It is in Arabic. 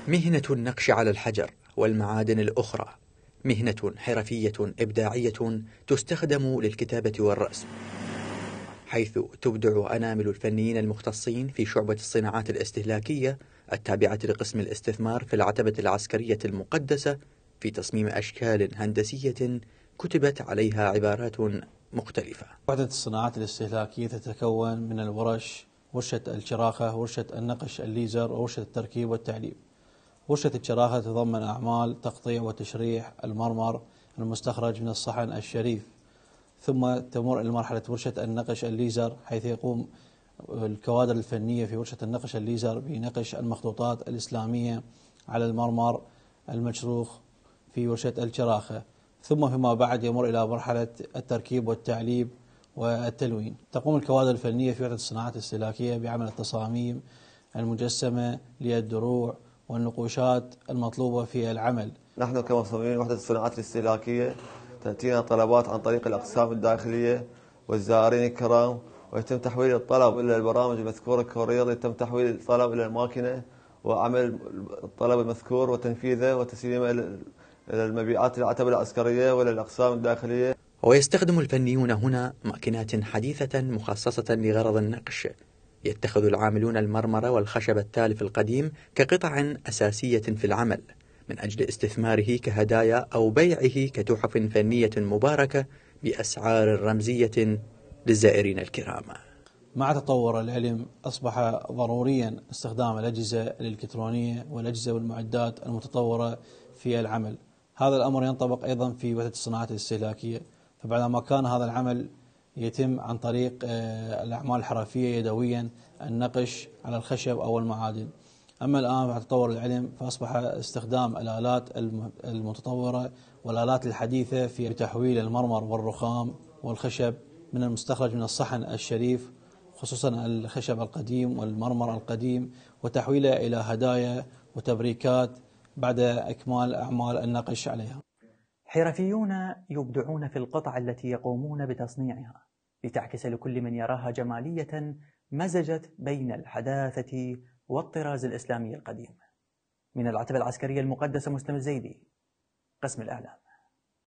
مهنة النقش على الحجر والمعادن الأخرى مهنة حرفية إبداعية تستخدم للكتابة والرسم، حيث تبدع أنامل الفنيين المختصين في شعبة الصناعات الاستهلاكية التابعة لقسم الاستثمار في العتبة العسكرية المقدسة في تصميم أشكال هندسية كتبت عليها عبارات مختلفة. وحدة الصناعات الاستهلاكية تتكون من الورش، ورشة الشراخة، ورشة النقش الليزر، وورشة التركيب والتعليب. ورشة الشراخة تتضمن أعمال تقطيع وتشريح المرمر المستخرج من الصحن الشريف، ثم تمر إلى مرحلة ورشة النقش الليزر، حيث يقوم الكوادر الفنية في ورشة النقش الليزر بنقش المخطوطات الإسلامية على المرمر المشروخ في ورشة الشراخة، ثم فيما بعد يمر إلى مرحلة التركيب والتعليب والتلوين. تقوم الكوادر الفنية في وحدة الصناعات الاستهلاكية بعمل التصاميم المجسمة للدروع والنقوشات المطلوبة في العمل. نحن كمصممين وحدة الصناعات الاستهلاكية تأتينا طلبات عن طريق الأقسام الداخلية والزائرين الكرام، ويتم تحويل الطلب إلى البرامج المذكورة كوريض، يتم تحويل الطلب إلى الماكينة وعمل الطلب المذكور وتنفيذه وتسليمه إلى المبيعات العتبة العسكرية وإلى الأقسام الداخلية. ويستخدم الفنيون هنا ماكينات حديثة مخصصة لغرض النقش. يتخذ العاملون المرمر والخشب التالف القديم كقطع أساسية في العمل من أجل استثماره كهدايا أو بيعه كتحف فنية مباركة بأسعار رمزية للزائرين الكرام. مع تطور العلم أصبح ضروريا استخدام الأجهزة الإلكترونية والأجهزة والمعدات المتطورة في العمل. هذا الأمر ينطبق أيضا في وحدة الصناعات الاستهلاكية، فبعدما كان هذا العمل يتم عن طريق الأعمال الحرفية يدويا، النقش على الخشب أو المعادن، أما الآن مع تطور العلم فأصبح استخدام الآلات المتطورة والآلات الحديثة في تحويل المرمر والرخام والخشب من المستخرج من الصحن الشريف، خصوصا الخشب القديم والمرمر القديم، وتحويله إلى هدايا وتبريكات بعد إكمال أعمال النقش عليها. حرفيون يبدعون في القطع التي يقومون بتصنيعها لتعكس لكل من يراها جمالية مزجت بين الحداثة والطراز الإسلامي القديم. من العتبة العسكرية المقدسة، مسلم الزيدي، قسم الإعلام.